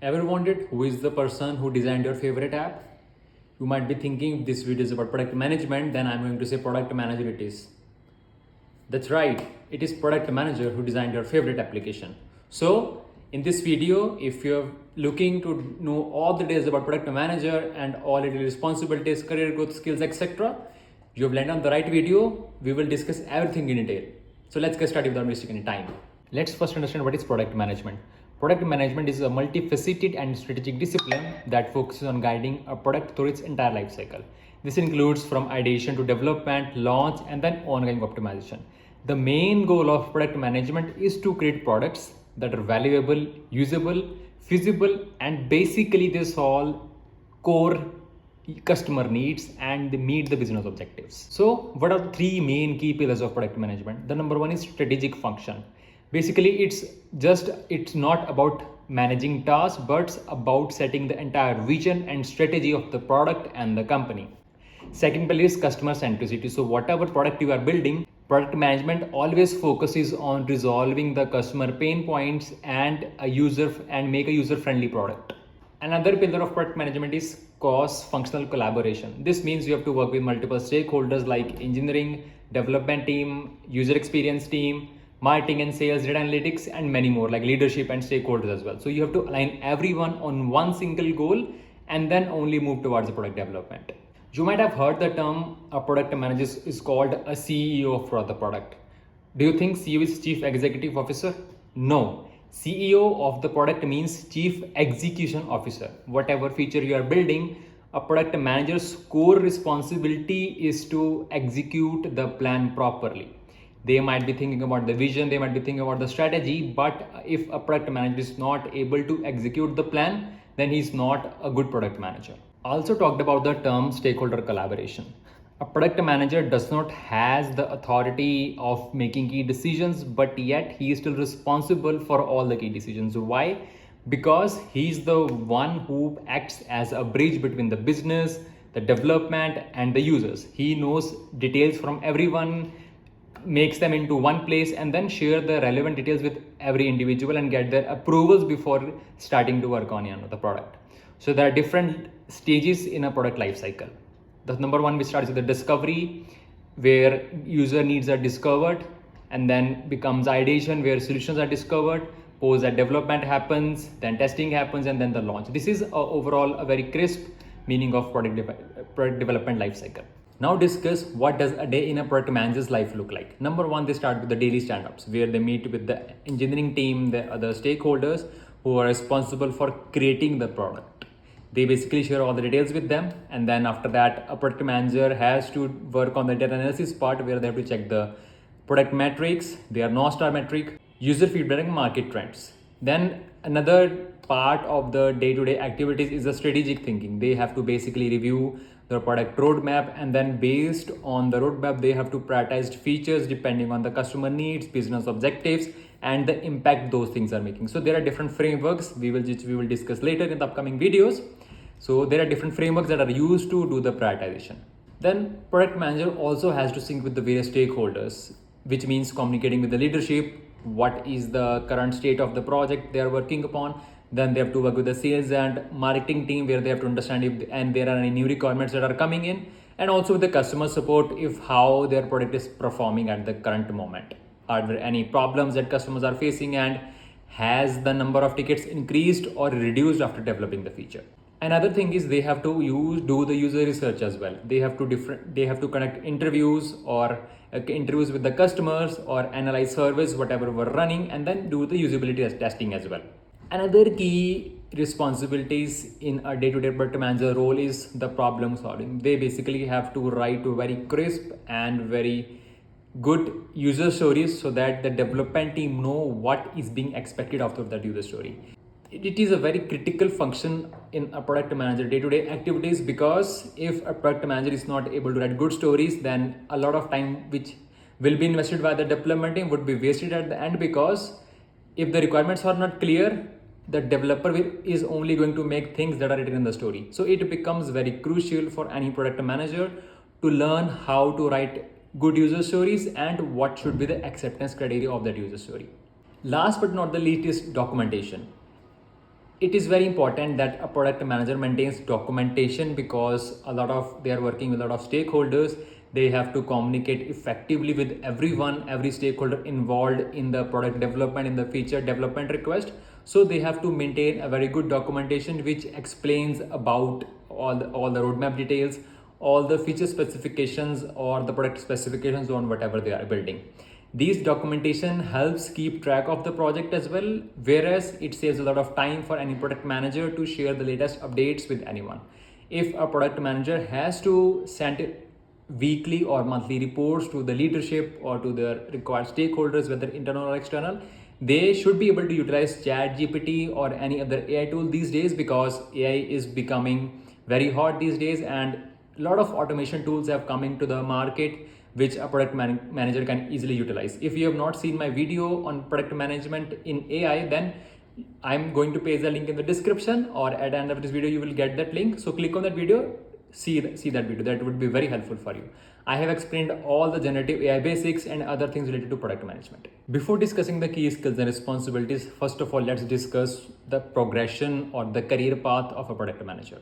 Ever wondered who is the person who designed your favorite app? You might be thinking if this video is about product management, then I'm going to say product manager it is. That's right, it is product manager who designed your favorite application. So in this video, if you're looking to know all the details about product manager and all its responsibilities, career growth skills, etc., you have landed on the right video. We will discuss everything in detail. So let's get started without wasting any time. Let's first understand what is product management. Product management is a multifaceted and strategic discipline that focuses on guiding a product through its entire life cycle. This includes from ideation to development, launch, and then ongoing optimization. The main goal of product management is to create products that are valuable, usable, feasible, and basically they solve core customer needs and they meet the business objectives. So what are the three main key pillars of product management? The number one is strategic function. Basically it's not about managing tasks, but about setting the entire vision and strategy of the product and the company. Second pillar is customer centricity. So whatever product you are building, product management always focuses on resolving the customer pain points and make a user friendly product. Another pillar of product management is cross-functional collaboration. This means you have to work with multiple stakeholders like engineering, development team, user experience team, marketing and sales, data analytics, and many more like leadership and stakeholders as well. So you have to align everyone on one single goal and then only move towards the product development. You might have heard the term a product manager is called a CEO for the product. Do you think CEO is Chief Executive Officer? No. CEO of the product means Chief Execution Officer. Whatever feature you are building, a product manager's core responsibility is to execute the plan properly. They might be thinking about the vision, they might be thinking about the strategy, but if a product manager is not able to execute the plan, then he's not a good product manager. Also talked about the term stakeholder collaboration. A product manager does not has the authority of making key decisions, but yet he is still responsible for all the key decisions. Why? Because he's the one who acts as a bridge between the business, the development, and the users. He knows details from everyone, makes them into one place, and then share the relevant details with every individual and get their approvals before starting to work on the product. So there are different stages in a product life cycle. The number one, we start with the discovery, where user needs are discovered, and then becomes ideation, where solutions are discovered. Post that development happens, then testing happens, and then the launch. This is overall a very crisp meaning of product development life cycle. Now discuss what does a day in a product manager's life look like. Number one, they start with the daily stand-ups, where they meet with the engineering team, the other stakeholders who are responsible for creating the product. They basically share all the details with them, and then after that a product manager has to work on the data analysis part, where they have to check the product metrics, their North Star metric, user feedback, and market trends. Then another part of the day-to-day activities is the strategic thinking. They have to basically review the product roadmap, and then based on the roadmap they have to prioritize features depending on the customer needs, business objectives, and the impact those things are making. So there are different frameworks we will discuss later in the upcoming videos. So there are different frameworks that are used to do the prioritization. Then product manager also has to sync with the various stakeholders, which means communicating with the leadership, what is the current state of the project they are working upon. Then they have to work with the sales and marketing team, where they have to understand if and there are any new requirements that are coming in, and also with the customer support, if how their product is performing at the current moment. Are there any problems that customers are facing, and has the number of tickets increased or reduced after developing the feature? Another thing is they have to do the user research as well. They have to conduct interviews or interviews with the customers or analyze surveys whatever were running, and then do the usability testing as well. Another key responsibilities in a day-to-day product manager role is the problem solving. They basically have to write very crisp and very good user stories, so that the development team know what is being expected out of that user story. It is a very critical function in a product manager day-to-day activities, because if a product manager is not able to write good stories, then a lot of time which will be invested by the development team would be wasted at the end, because if the requirements are not clear, the developer is only going to make things that are written in the story. So it becomes very crucial for any product manager to learn how to write good user stories and what should be the acceptance criteria of that user story. Last but not the least is documentation. it is very important that a product manager maintains documentation, because they are working with a lot of stakeholders. They have to communicate effectively with everyone, every stakeholder involved in the product development, in the feature development request. So they have to maintain a very good documentation which explains about all the roadmap details, all the feature specifications or the product specifications on whatever they are building. These documentation helps keep track of the project as well, whereas it saves a lot of time for any product manager to share the latest updates with anyone. If a product manager has to send weekly or monthly reports to the leadership or to the required stakeholders, whether internal or external, they should be able to utilize ChatGPT or any other AI tool these days, because AI is becoming very hot these days, and a lot of automation tools have come into the market which a product manager can easily utilize. If you have not seen my video on product management in AI, then I'm going to paste the link in the description, or at the end of this video you will get that link. So click on that video, see that video. That would be very helpful for you. I have explained all the generative AI basics and other things related to product management. Before discussing the key skills and responsibilities, first of all, let's discuss the progression or the career path of a product manager.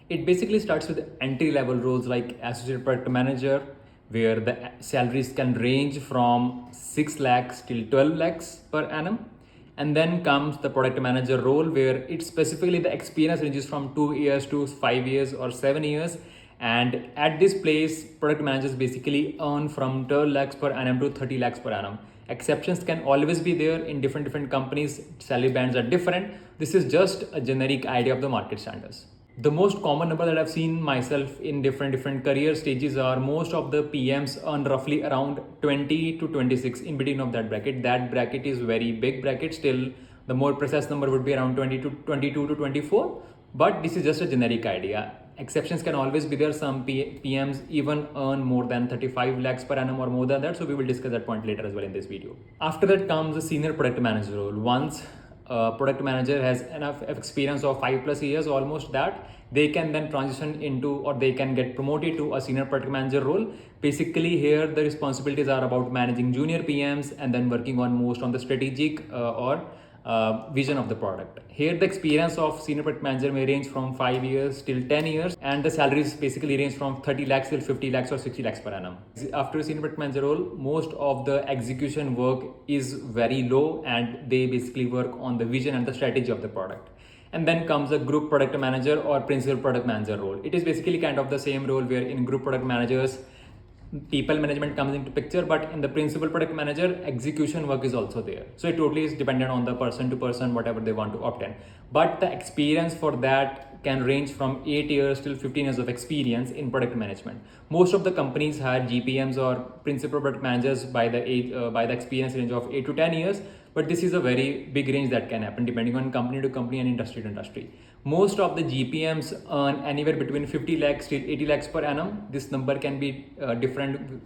It basically starts with entry level roles like associate product manager, where the salaries can range from 6 lakhs till 12 lakhs per annum. And then comes the product manager role, where it specifically the experience ranges from 2 years to 5 years or 7 years. And at this place, product managers basically earn from 12 lakhs per annum to 30 lakhs per annum. Exceptions can always be there in different companies. Salary bands are different. This is just a generic idea of the market standards. The most common number that I've seen myself in different career stages are most of the PMs earn roughly around 20 to 26 in between of that bracket. That bracket is very big bracket. Still, the more precise number would be around 20 to 22 to 24. But this is just a generic idea. Exceptions can always be there. Some PMs even earn more than 35 lakhs per annum or more than that. So we will discuss that point later as well in this video. After that comes the senior product manager role. Once product manager has enough experience of 5+ years, almost that, they can then transition into, or they can get promoted to a senior product manager role. Basically here the responsibilities are about managing junior PMs and then working on most on the strategic or vision of the product. Here the experience of senior product manager may range from 5 years till 10 years, and the salaries basically range from 30 lakhs till 50 lakhs or 60 lakhs per annum. After a senior product manager role, most of the execution work is very low, and they basically work on the vision and the strategy of the product. And then comes a group product manager or principal product manager role. It is basically kind of the same role, where in group product managers people management comes into picture, but in the principal product manager, execution work is also there. So it totally is dependent on the person to person, whatever they want to opt in. But the experience for that can range from 8 years till 15 years of experience in product management. Most of the companies hire GPMs or principal product managers by the experience range of 8 to 10 years. But this is a very big range that can happen depending on company to company and industry to industry. Most of the GPMs earn anywhere between 50 lakhs till 80 lakhs per annum. This number can be different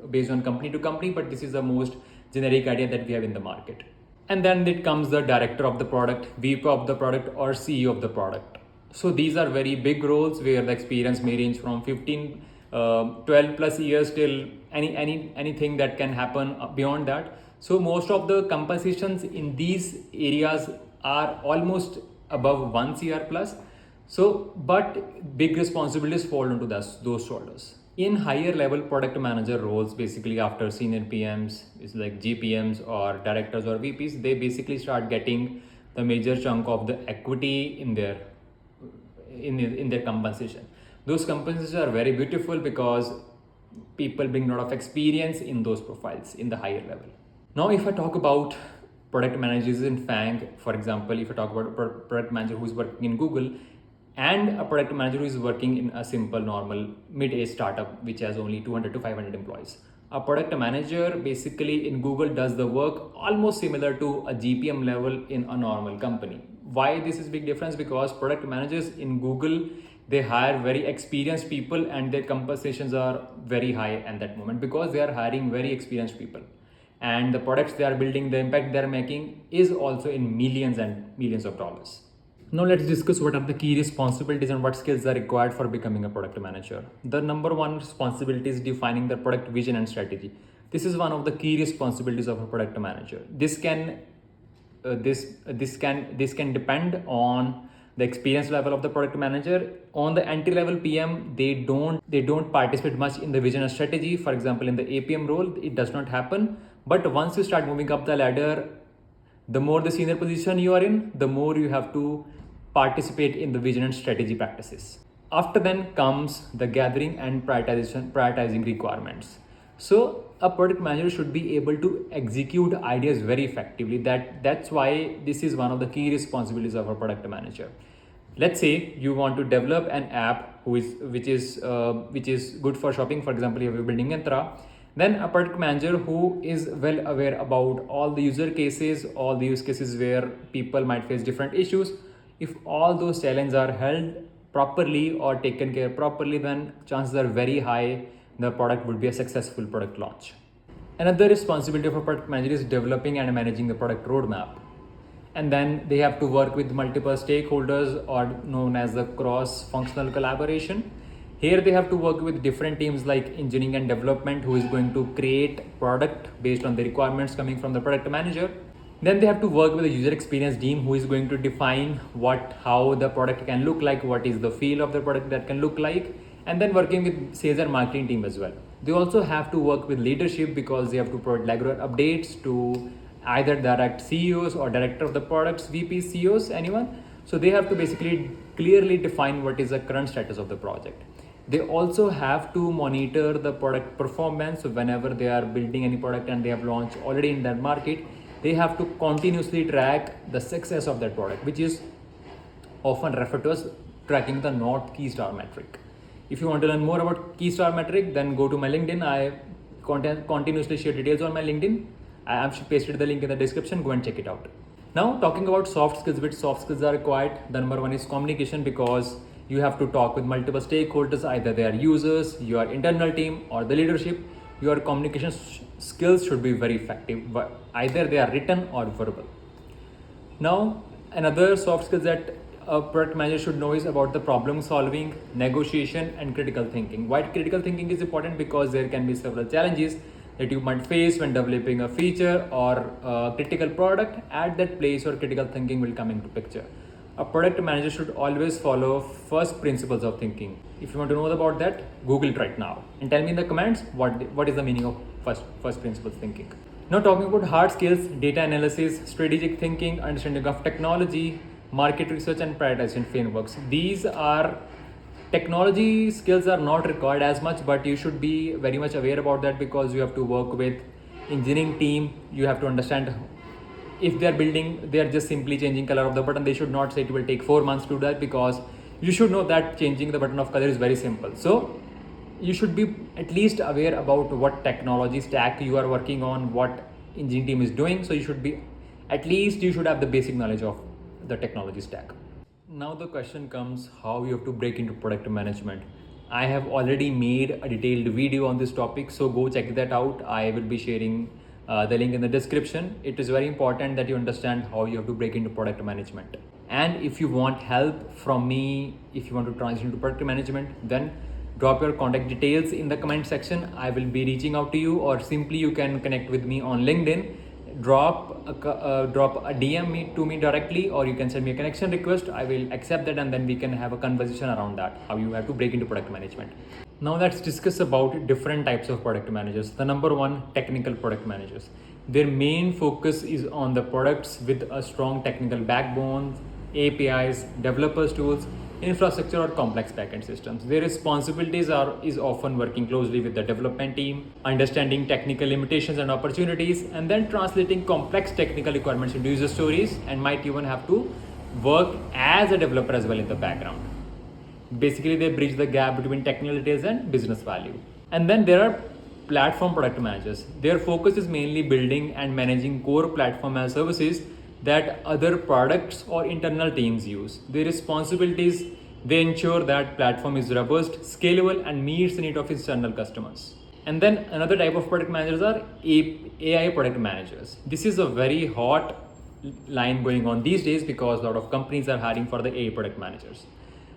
based on company to company, but this is the most generic idea that we have in the market. And then it comes the director of the product, VP of the product, or CEO of the product. So these are very big roles where the experience may range from 12+ years till anything that can happen beyond that. So most of the compensations in these areas are almost above 1 CR plus. So, but big responsibilities fall onto those shoulders. In higher level product manager roles, basically after senior PMs, it's like GPMs or directors or VPs, they basically start getting the major chunk of the equity in their compensation. Those compensations are very beautiful because people bring a lot of experience in those profiles in the higher level. Now, if I talk about product managers in FANG, for example, if I talk about a product manager who's working in Google and a product manager who is working in a simple, normal, mid-age startup which has only 200 to 500 employees. A product manager basically in Google does the work almost similar to a GPM level in a normal company. Why this is big difference? Because product managers in Google, they hire very experienced people and their compensations are very high at that moment because they are hiring very experienced people. And the products they are building, the impact they are making is also in millions and millions of dollars. Now let's discuss what are the key responsibilities and what skills are required for becoming a product manager. The number one responsibility is defining the product vision and strategy. This is one of the key responsibilities of a product manager. This can this can depend on the experience level of the product manager. On the entry level PM, they don't participate much in the vision and strategy. For example, in the APM role, it does not happen. But once you start moving up the ladder, the more the senior position you are in, the more you have to participate in the vision and strategy practices. After then comes the gathering and prioritizing requirements. So a product manager should be able to execute ideas very effectively. That's why this is one of the key responsibilities of a product manager. Let's say you want to develop an app which is good for shopping. For example, if you're building Yantra, then a product manager who is well aware about all the user cases, all the use cases where people might face different issues. If all those challenges are held properly or taken care properly, then chances are very high the product would be a successful product launch. Another responsibility of a product manager is developing and managing the product roadmap. And then they have to work with multiple stakeholders, or known as the cross-functional collaboration. Here they have to work with different teams like engineering and development, who is going to create product based on the requirements coming from the product manager. Then they have to work with the user experience team, who is going to define how the product can look like, what is the feel of the product that can look like, and then working with sales and marketing team as well. They also have to work with leadership because they have to provide regular updates to either direct CEOs or director of the products, VPs, CEOs, anyone. So they have to basically clearly define what is the current status of the project. They also have to monitor the product performance. So whenever they are building any product and they have launched already in that market, they have to continuously track the success of that product, which is often referred to as tracking the North Key Star metric. If you want to learn more about Key Star metric, then go to my LinkedIn. I continuously share details on my LinkedIn. I have pasted the link in the description. Go and check it out. Now, talking about soft skills, which soft skills are required. The number one is communication, because you have to talk with multiple stakeholders, either they are users, your internal team, or the leadership. Your communication skills should be very effective, but either they are written or verbal. Now, another soft skills that a product manager should know is about the problem solving, negotiation, and critical thinking. Why critical thinking is important? Because there can be several challenges that you might face when developing a feature or a critical product. At that place, your critical thinking will come into picture. A product manager should always follow first principles of thinking. If you want to know about that, Google it right now and tell me in the comments what is the meaning of first principles thinking. Now, talking about hard skills, data analysis, strategic thinking, understanding of technology, market research, and prioritization frameworks. These are technology skills are not required as much, but you should be very much aware about that, because you have to work with engineering team. You have to understand if they are just simply changing color of the button. They should not say it will take 4 months to do that, because you should know that changing the button of color is very simple. So you should be at least aware about what technology stack you are working on, what engineering team is doing. So you should have the basic knowledge of the technology stack. Now the question comes, how you have to break into product management. I have already made a detailed video on this topic, so go check that out. I will be sharing the link in the description. It is very important that you understand how you have to break into product management. And if you want help from me, if you want to transition to product management, then drop your contact details in the comment section. I will be reaching out to you, or simply you can connect with me on LinkedIn. Drop a DM to me directly, or you can send me a connection request. I will accept that, and then we can have a conversation around that, how you have to break into product management. Now let's discuss about different types of product managers. The number one, technical product managers. Their main focus is on the products with a strong technical backbone, APIs, developers tools, infrastructure, or complex backend systems. Their responsibilities is often working closely with the development team, understanding technical limitations and opportunities, and then translating complex technical requirements into user stories, and might even have to work as a developer as well in the background. Basically, they bridge the gap between technical details and business value. And then there are platform product managers. Their focus is mainly building and managing core platform as services that other products or internal teams use. Their responsibilities, they ensure that platform is robust, scalable, and meets the need of external customers. And then another type of product managers are AI product managers. This is a very hot line going on these days, because a lot of companies are hiring for the AI product managers.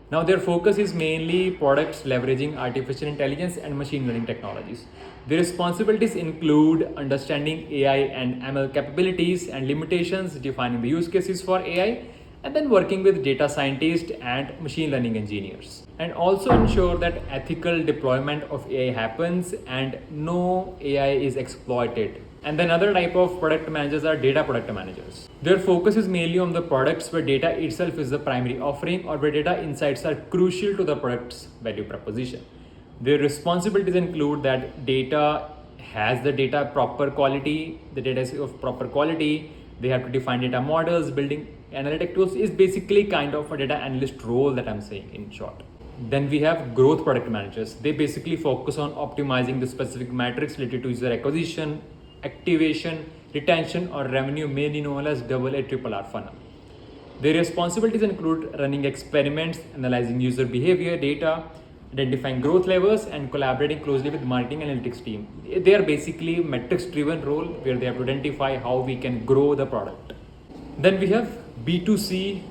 Now their focus is mainly products leveraging artificial intelligence and machine learning technologies. Their responsibilities include understanding AI and ML capabilities and limitations, defining the use cases for AI, and then working with data scientists and machine learning engineers. And also ensure that ethical deployment of AI happens and no AI is exploited. And then other type of product managers are data product managers. Their focus is mainly on the products where data itself is the primary offering or where data insights are crucial to the product's value proposition. Their responsibilities include that data has the data proper quality, the data is of proper quality, they have to define data models, building analytic tools is basically kind of a data analyst role that I'm saying in short. Then we have growth product managers. They basically focus on optimizing the specific metrics related to user acquisition, activation, retention, or revenue, mainly known as AA, RRR funnel. Their responsibilities include running experiments, analyzing user behavior data, identifying growth levers, and collaborating closely with marketing analytics team. They are basically metrics-driven role where they have to identify how we can grow the product. Then we have B2C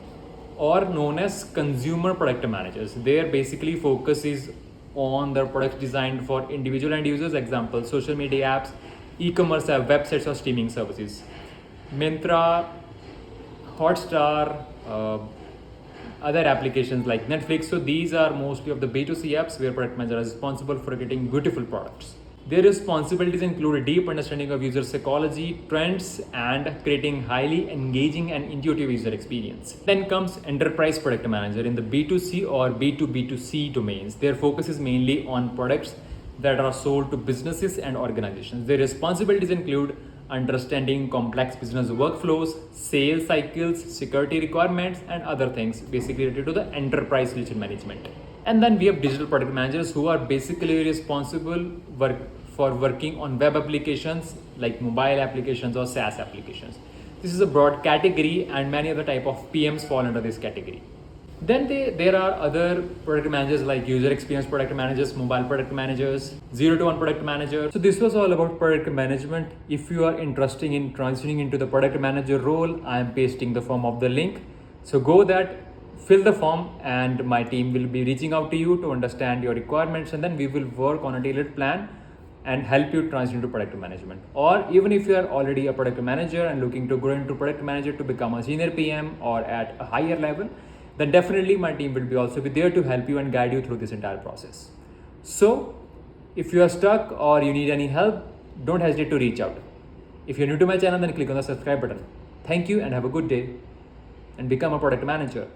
or known as consumer product managers. Their basically focus is on the products designed for individual end users, example social media apps, e-commerce app, websites or streaming services. Myntra, Hotstar, other applications like Netflix. So these are mostly of the B2C apps where product manager is responsible for getting beautiful products. Their responsibilities include a deep understanding of user psychology, trends, and creating highly engaging and intuitive user experience. Then comes enterprise product manager in the B2C or B2B2C domains. Their focus is mainly on products that are sold to businesses and organizations. Their responsibilities include understanding complex business workflows, sales cycles, security requirements, and other things basically related to the enterprise relationship management. And then we have digital product managers who are basically responsible for working on web applications like mobile applications or SaaS applications. This is a broad category and many other type of PMs fall under this category. Then there are other product managers like user experience product managers, mobile product managers, 0 to 1 product manager. So this was all about product management. If you are interested in transitioning into the product manager role, I am pasting the form of the link. So go that, fill the form, and my team will be reaching out to you to understand your requirements, and then we will work on a tailored plan and help you transition to product management. Or even if you are already a product manager and looking to grow into product manager to become a senior PM or at a higher level, then definitely my team will be also be there to help you and guide you through this entire process. So if you are stuck or you need any help, don't hesitate to reach out. If you're new to my channel, then click on the subscribe button. Thank you and have a good day and become a product manager.